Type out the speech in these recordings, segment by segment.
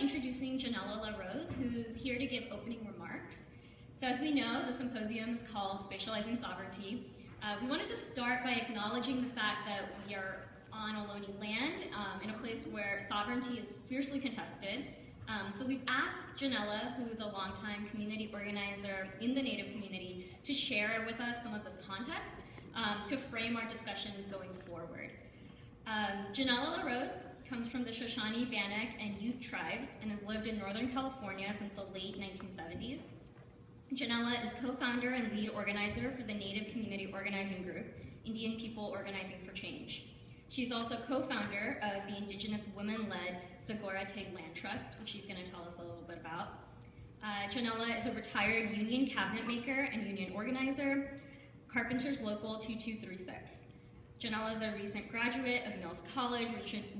introducing Johnella LaRose, who's here to give opening remarks. So as we know, the symposium is called Spatializing Sovereignty. We wanted to start by acknowledging the fact that we are on Ohlone land, in a place where sovereignty is fiercely contested. So we've asked Johnella, who's a longtime community organizer in the Native community, to share with us some of this context to frame our discussions going forward. Johnella LaRose comes from the Shoshone, Bannock, and Ute tribes and has lived in Northern California since the late 1970s. Johnella is co-founder and lead organizer for the Native Community Organizing Group, Indian People Organizing for Change. She's also co-founder of the Indigenous women-led SRGSTEL Land Trust, which she's going to tell us a little bit about. Johnella is a retired union cabinet maker and union organizer, Carpenters Local 2236. Johnella is a recent graduate of Mills College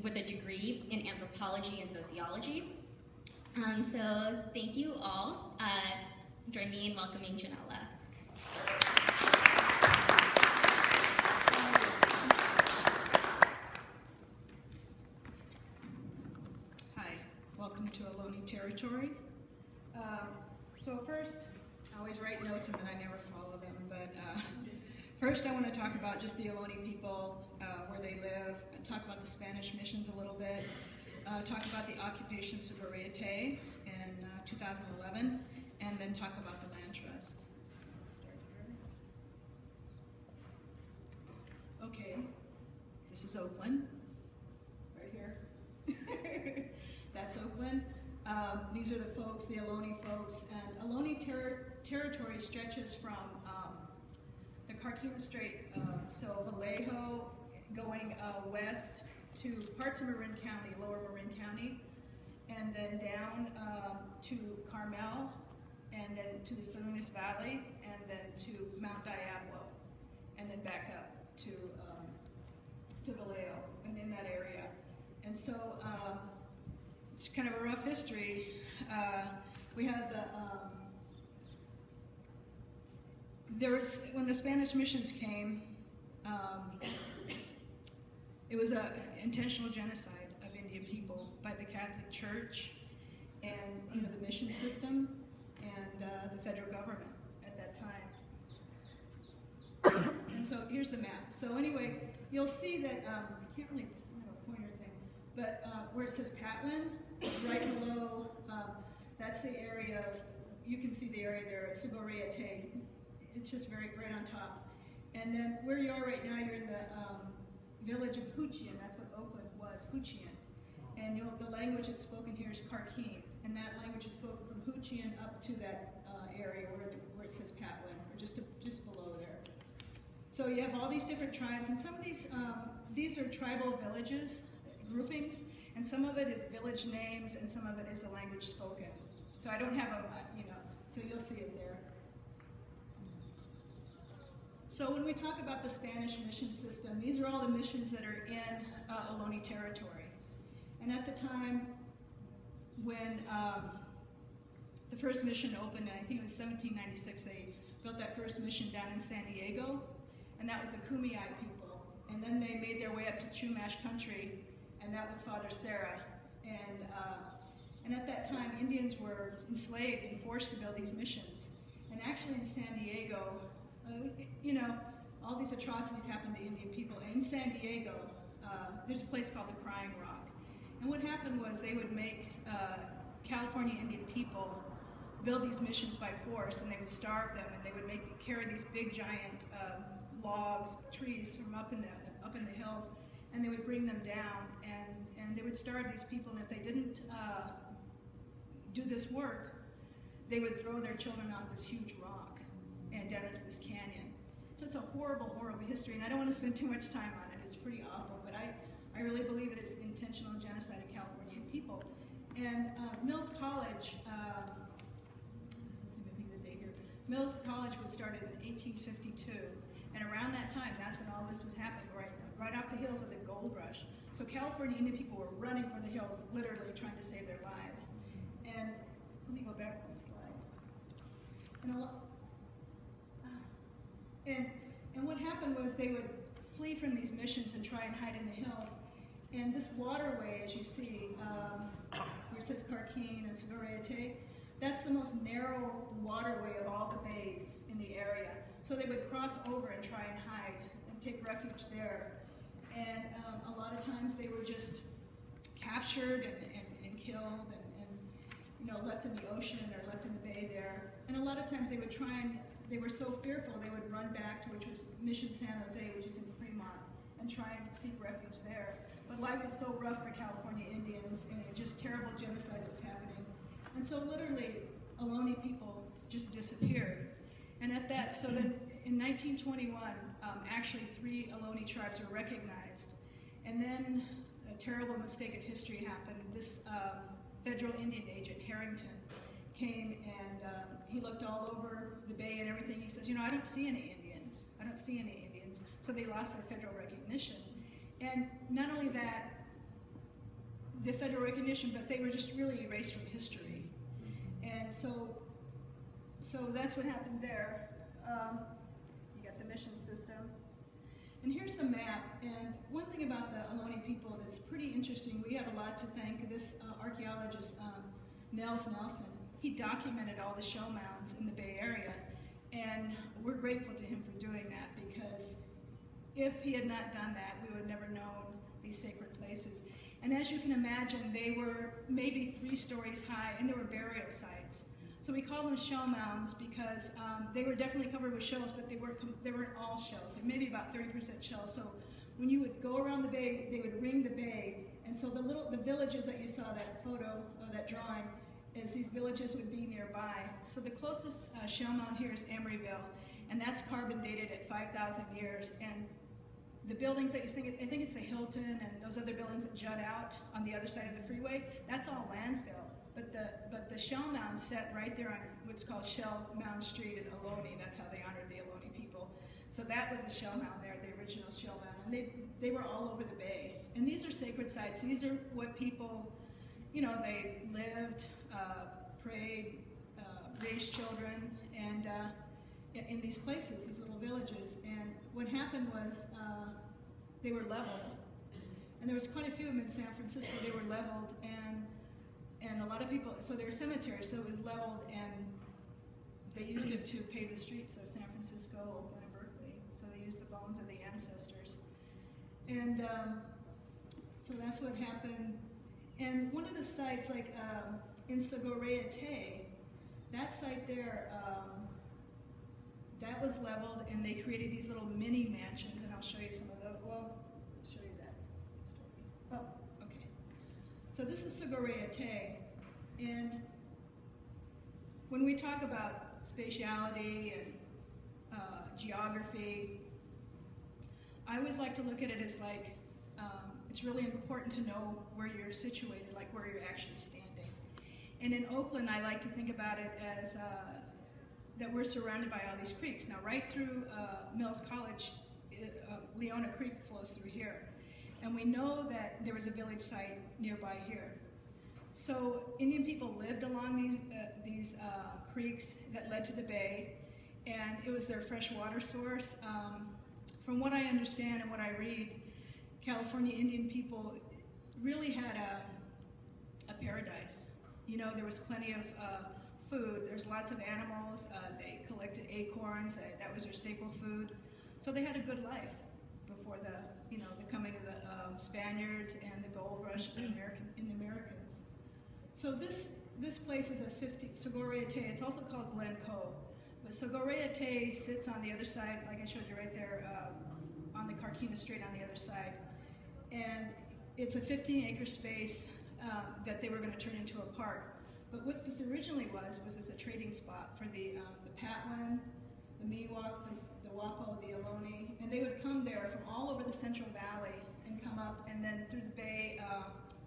with a degree in anthropology and sociology. So thank you all. Join me in welcoming Johnella. Hi, welcome to Ohlone territory. So first, I always write notes and then I never follow them, but first I want to talk about just the Ohlone people, where they live, and talk about the Spanish missions a little bit, talk about the occupation of SRGSTEL in 2011, and then talk about the land trust. So I'll start here. Okay, this is Oakland, right here. That's Oakland. These are the folks, the Ohlone folks, and Ohlone territory stretches from the Carquinez Strait, so Vallejo, going west to parts of Marin County, lower Marin County, and then down to Carmel, and then to the Salinas Valley, and then to Mount Diablo, and then back up to Vallejo, and in that area. And so it's kind of a rough history. We had when the Spanish missions came, it was an intentional genocide of Indian people by the Catholic Church and the mission system and the federal government at that time. And so here's the map. So anyway, you'll see that, I can't really have a pointer thing, but where it says Patwin, right below, that's the area of, you can see the area there, SRGSTEL. It's just right on top. And then where you are right now, you're in the village of Huchian. That's what Oakland was, Huchian. And the language that's spoken here is Carquin. And that language is spoken from Huchian up to that area where it says Patwin, or just below there. So you have all these different tribes, and some of these are tribal villages, groupings, and some of it is village names, and some of it is the language spoken. So I don't have so you'll see it there. So when we talk about the Spanish mission system, these are all the missions that are in Ohlone territory. And at the time when the first mission opened, I think it was 1796, they built that first mission down in San Diego, and that was the Kumeyaay people. And then they made their way up to Chumash country, and that was Father Sarah. And at that time, Indians were enslaved and forced to build these missions. And actually in San Diego, all these atrocities happened to Indian people. And in San Diego, there's a place called the Crying Rock. And what happened was they would make California Indian people build these missions by force, and they would starve them, and they would carry these big giant logs, trees from up in the hills, and they would bring them down, and they would starve these people. And if they didn't do this work, they would throw their children off this huge rock and down into this canyon. So it's a horrible, horrible history, and I don't want to spend too much time on it. It's pretty awful, but I really believe it is intentional genocide of Californian people. And Mills College, let's see if I think the date here. Mills College was started in 1852, and around that time, that's when all this was happening, right off the heels of the gold rush. So California Indian people were running for the hills, literally trying to save their lives. And let me go back one slide. And what happened was they would flee from these missions and try and hide in the hills. And this waterway, as you see, where it says Carquin, Sogorea-Te, that's the most narrow waterway of all the bays in the area. So they would cross over and try and hide and take refuge there. And a lot of times they were just captured and killed and left in the ocean or left in the bay there. And a lot of times they would they were so fearful they would run back to which was Mission San Jose, which is in Fremont, and try and seek refuge there. But life was so rough for California Indians and just terrible genocide that was happening. And so literally Ohlone people just disappeared. And so then in 1921, actually 3 Ohlone tribes were recognized. And then a terrible mistake of history happened. This federal Indian agent, Harrington, came and he looked all over the bay and everything. He says, I don't see any Indians. I don't see any Indians. So they lost their federal recognition. And not only that, the federal recognition, but they were just really erased from history. And so that's what happened there. You got the mission system. And here's the map. And one thing about the Ohlone people that's pretty interesting, we have a lot to thank this archaeologist, Nels Nelson. He documented all the shell mounds in the Bay Area. And we're grateful to him for doing that, because if he had not done that, we would have never known these sacred places. And as you can imagine, they were maybe 3 stories high, and there were burial sites. So we call them shell mounds because they were definitely covered with shells, but they weren't all shells, like maybe about 30% shells. So when you would go around the bay, they would ring the bay, and so the villages that you saw, that photo, that drawing, is these villages would be nearby. So the closest shell mound here is Emeryville, and that's carbon dated at 5,000 years. And the buildings that you think, I think it's the Hilton and those other buildings that jut out on the other side of the freeway, that's all landfill. But the shell mound set right there on what's called Shell Mound Street in Ohlone. That's how they honored the Ohlone people. So that was the shell mound there, the original shell mound. And they were all over the bay. And these are sacred sites. These are what people, they lived, prayed, raised children, and in these places, these little villages. And what happened was they were leveled. And there was quite a few of them in San Francisco. They were leveled, and a lot of people, so they were cemeteries, so it was leveled, and they used it to pave the streets of San Francisco, Oakland, and Berkeley. So they used the bones of the ancestors. And so that's what happened. And one of the sites, like in Sogorea-Te, that site there, that was leveled, and they created these little mini mansions, and I'll show you some of those. Well, I'll show you that story. Oh, okay. So this is Sogorea-Te, and when we talk about spatiality and geography, I always like to look at it as like, it's really important to know where you're situated, like where you're actually standing. And in Oakland, I like to think about it as that we're surrounded by all these creeks. Now, right through Mills College, Leona Creek flows through here. And we know that there was a village site nearby here. So Indian people lived along these creeks that led to the bay, and it was their fresh water source. From what I understand and what I read, California Indian people really had a paradise. There was plenty of food. There's lots of animals. They collected acorns. That was their staple food. So they had a good life before the coming of the Spaniards and the gold rush in the Americans. So this place is Sogorea-Te. It's also called Glen Cove. But Sogorea-Te sits on the other side, like I showed you right there, on the Carquina Strait on the other side. And it's a 15-acre space that they were going to turn into a park. But what this originally was as a trading spot for the Patwin, the Miwok, the Wapo, the Ohlone, and they would come there from all over the Central Valley and come up, and then through the bay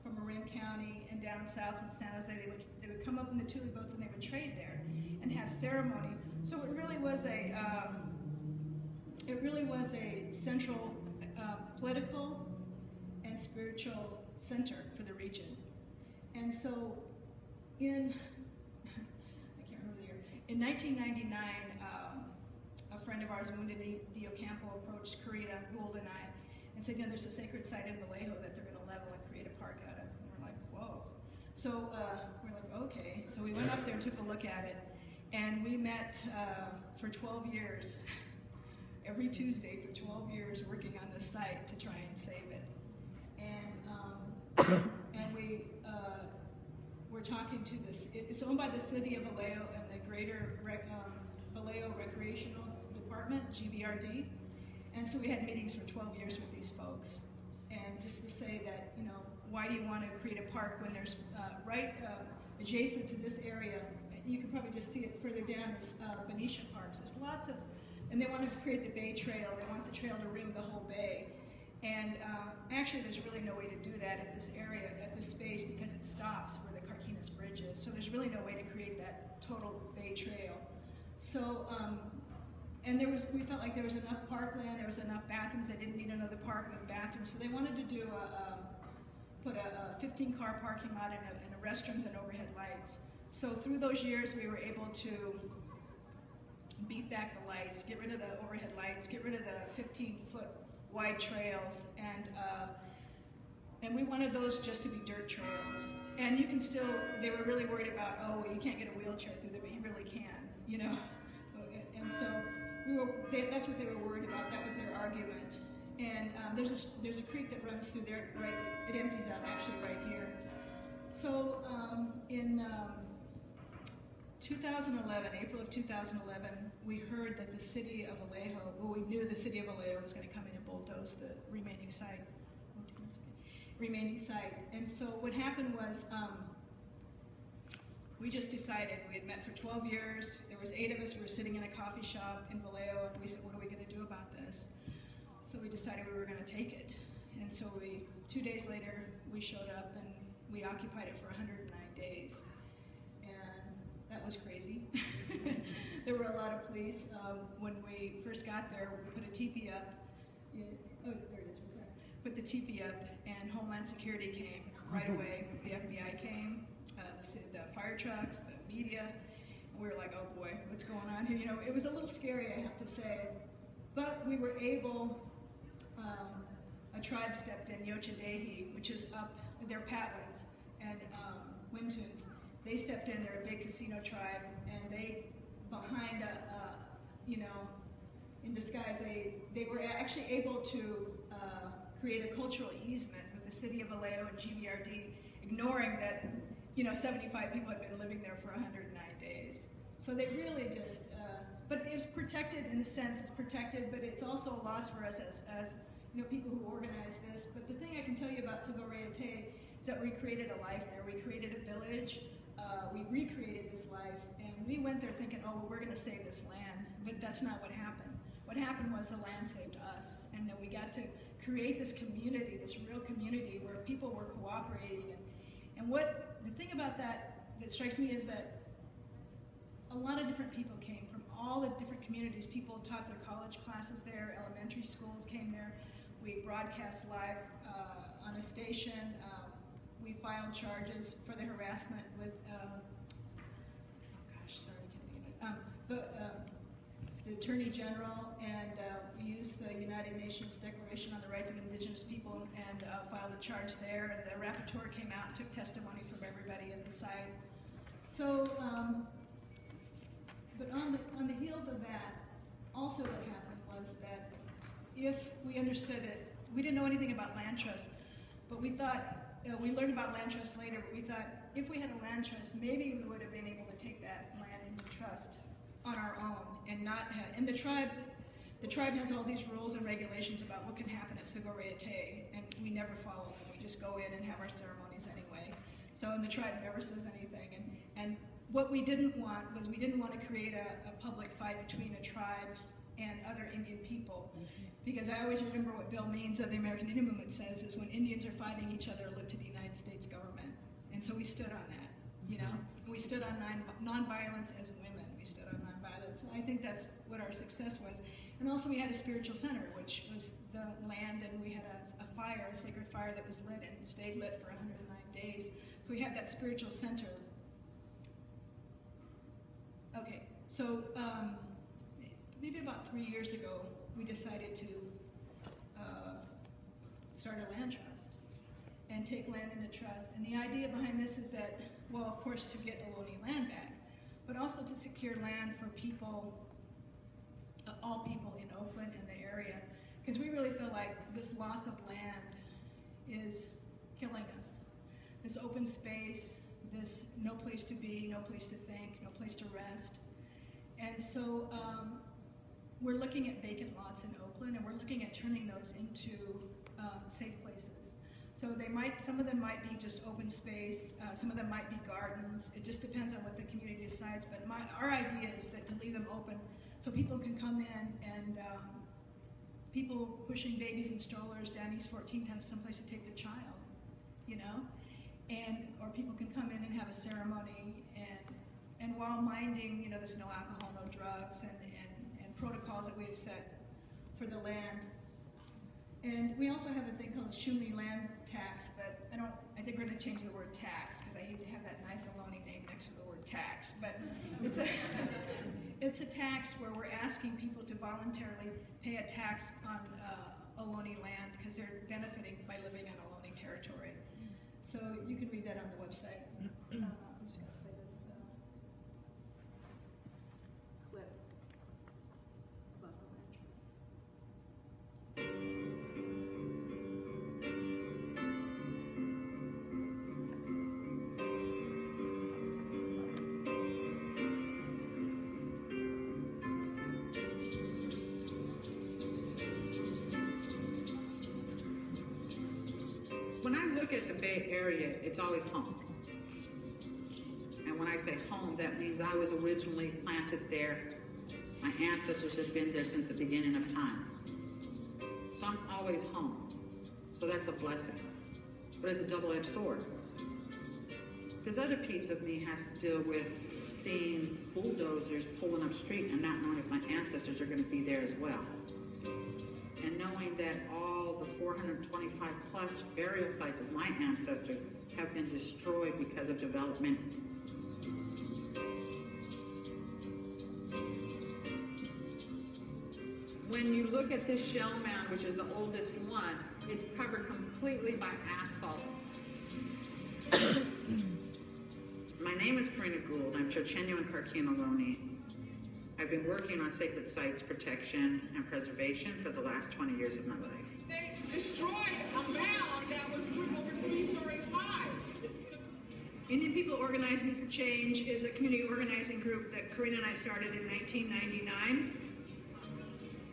from Marin County and down south from San Jose, they would come up in the Tule boats and they would trade there and have ceremony. So it really was a central political and spiritual center for the region. And so in 1999, a friend of ours, Wounded D. Ocampo, approached Karina Gould and I and said, there's a sacred site in Vallejo that they're going to level and create a park out of. And we're like, whoa. So we're like, okay. So we went up there and took a look at it, and we met for 12 years, every Tuesday for 12 years, working on the site to try and save it. And we were talking to this. It's owned by the city of Vallejo and the Greater Vallejo Recreational Department, GVRD. And so we had meetings for 12 years with these folks. And just to say that, you know, why do you want to create a park when there's right adjacent to this area, you can probably just see it further down, is Venetian Parks. There's lots of, and they wanted to create the Bay Trail. They want the trail to ring the whole bay. And actually, there's really no way to do that at this area, at this space, because it stops where the Carquinez Bridge is. So there's really no way to create that total Bay Trail. So, and we felt like there was enough parkland, there was enough bathrooms. They didn't need another park with bathrooms. So they wanted to do put a 15-car parking lot and a restrooms and overhead lights. So through those years, we were able to beat back the lights, get rid of the overhead lights, get rid of the 15-foot wide trails, and we wanted those just to be dirt trails. And you can still, they were really worried about, oh, you can't get a wheelchair through there, but you really can, you know. And so that's what they were worried about. That was their argument. And there's a creek that runs through there, right? It empties out actually right here. So in 2011, April of 2011, we heard that the city of Vallejo, well, we knew the city of Vallejo was going to come in and bulldoze the remaining site. And so what happened was we just decided, we had met for 12 years, there was 8 of us, we were sitting in a coffee shop in Vallejo, and we said, what are we going to do about this? So we decided we were going to take it. And so 2 days later, we showed up and we occupied it for 109 days. And that was crazy. There were a lot of police. When we first got there, we put a teepee up. Oh, there it is. Put the teepee up, and Homeland Security came right away. The FBI came, the fire trucks, the media. And we were like, oh boy, what's going on here? You know, it was a little scary, I have to say. But we were able, a tribe stepped in, Yochadehi, which is up, they're Patwins and Wintuns. They stepped in, they're a big casino tribe, and they, behind you know, in disguise, they were actually able to create a cultural easement with the city of Vallejo and GVRD, ignoring that, you know, 75 people had been living there for 109 days. So they really just, but it's protected in a sense, it's protected, but it's also a loss for us as you know, people who organize this. But the thing I can tell you about Sigorete is that we created a life there. We created a village. We recreated this life, and we went there thinking, oh, well, we're going to save this land, but that's not what happened. What happened was the land saved us, and then we got to create this community, this real community where people were cooperating. And what the thing about that strikes me is that a lot of different people came from all the different communities. People taught their college classes there, elementary schools came there. We broadcast live on a station. We filed charges for the harassment with, the Attorney General, and we used the United Nations Declaration on the Rights of Indigenous People and filed a charge there. And the rapporteur came out and took testimony from everybody at the site. So, but on the heels of that, also what happened was that if we understood it, we didn't know anything about land trust, but we thought, we learned about land trust later, but we thought if we had a land trust, maybe we would have been able to take that land into trust on our own and not have, and the tribe has all these rules and regulations about what can happen at Sigorete, and we never follow them. We just go in and have our ceremonies anyway. So, and the tribe never says anything. And what we didn't want was we didn't want to create a public fight between a tribe and other Indian people. Because I always remember what Bill Means of the American Indian Movement says is when Indians are fighting each other, look to the United States government. And so we stood on that, you know. We stood on nonviolence as women. We stood on nonviolence. And I think that's what our success was. And also we had a spiritual center, which was the land, and we had a fire, a sacred fire that was lit and stayed lit for 109 days. So we had that spiritual center. Okay, so maybe about 3 years ago, we decided to start a land trust and take land into trust. And the idea behind this is that of course, to get Ohlone land back, but also to secure land for people, all people in Oakland and the area, because we really feel like this loss of land is killing us. This open space, this no place to be, no place to think, no place to rest. And so we're looking at vacant lots in Oakland, and we're looking at turning those into safe places. So some of them might be just open space, some of them might be gardens. It just depends on what the community decides. But our idea is that to leave them open so people can come in, and people pushing babies in strollers down East 14th have someplace to take their child, you know, or people can come in and have a ceremony, and while minding, you know, there's no alcohol, no drugs, and protocols that we have set for the land. And we also have a thing called the Shoshone land tax, but I think we're going to change the word tax because I hate to have that nice Ohlone name next to the word tax. But it's a tax where we're asking people to voluntarily pay a tax on Ohlone land because they're benefiting by living on Ohlone territory. So you can read that on the website. I'm just going to play this clip about the land trust. When I look at the Bay Area, it's always home. And when I say home, that means I was originally planted there. My ancestors have been there since the beginning of time. So I'm always home. So that's a blessing. But it's a double-edged sword. This other piece of me has to deal with seeing bulldozers pulling up street and not knowing if my ancestors are going to be there as well. And knowing that all the 425 plus burial sites of my ancestors have been destroyed because of development. When you look at this shell mound, which is the oldest one, it's covered completely by asphalt. My name is Karina Gould. I'm Shoshone and Karkina Ohlone. I've been working on sacred sites protection and preservation for the last 20 years of my life. They destroyed a mound that was over 3 stories high. Indian People Organizing for Change is a community organizing group that Karina and I started in 1999.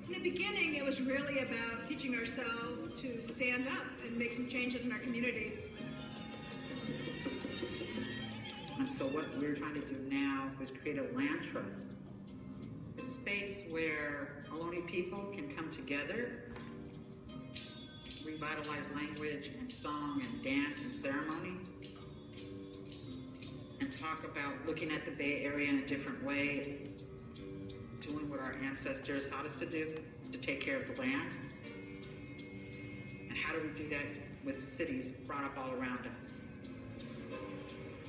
In the beginning, it was really about teaching ourselves to stand up and make some changes in our community. And so what we're trying to do now is create a land trust. A space where Ohlone people can come together, revitalize language and song and dance and ceremony, and talk about looking at the Bay Area in a different way, doing what our ancestors taught us to do, to take care of the land. And how do we do that with cities brought up all around us?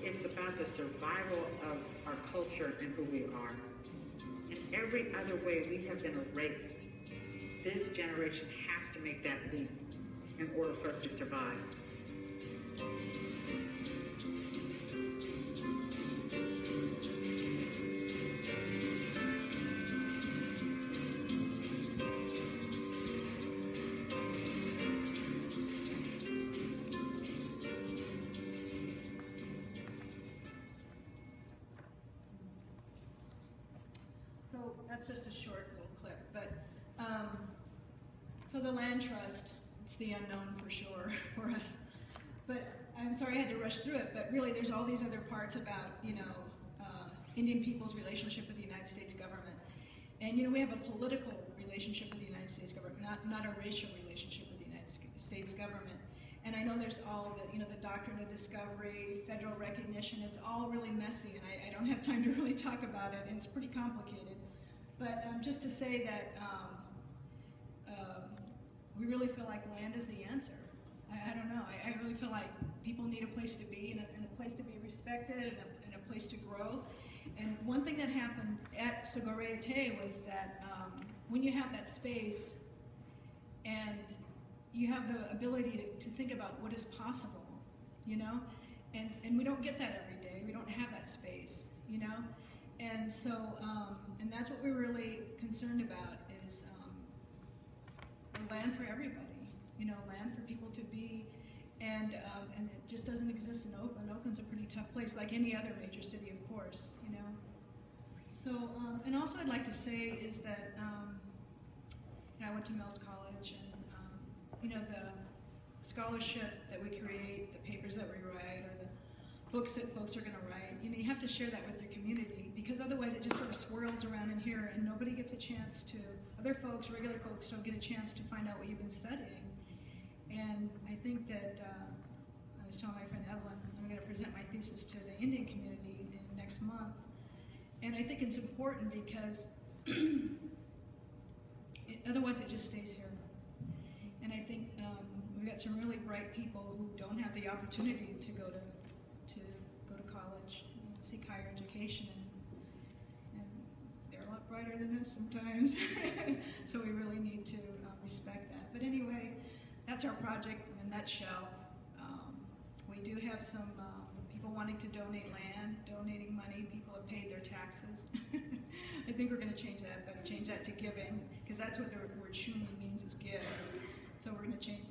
It's about the survival of our culture and who we are. In every other way, we have been erased. This generation has to make that leap in order for us to survive. So that's just a short little clip, but so the land trust, it's the unknown for sure for us. But I'm sorry I had to rush through it, but really there's all these other parts about, you know, Indian people's relationship with the United States government. And, you know, we have a political relationship with the United States government, not a racial relationship with the United States government. And I know there's all the, you know, the doctrine of discovery, federal recognition, it's all really messy, and I don't have time to really talk about it, and it's pretty complicated. But just to say that we really feel like land is the answer. I don't know, I really feel like people need a place to be, and a place to be respected, and a place to grow. And one thing that happened at Sogorea-Te was that when you have that space, and you have the ability to think about what is possible, you know? And we don't get that every day. We don't you know? And so, and that's what we're really concerned about is land for everybody, you know, land for people to be, and it just doesn't exist in Oakland. Oakland's a pretty tough place, like any other major city, of course, you know. So, and also I'd like to say is that, you know, I went to Mills College, and, you know, the scholarship that we create, the papers that we write, or the books that folks are going to write, you know, you have to share that with your community, because otherwise it just sort of swirls around in here and nobody gets a chance to, other folks, regular folks, don't get a chance to find out what you've been studying. And I think that, I was telling my friend Evelyn, I'm going to present my thesis to the Indian community next month. And I think it's important because otherwise it just stays here. And I think we've got some really bright people who don't have the opportunity to go to college, seek higher education, and they're a lot brighter than us sometimes. So we really need to respect that. But anyway, that's our project in a nutshell. We do have some people wanting to donate land, donating money. People have paid their taxes. I think we're going to change that to giving, because that's what the word shuni means, is give. So we're going to change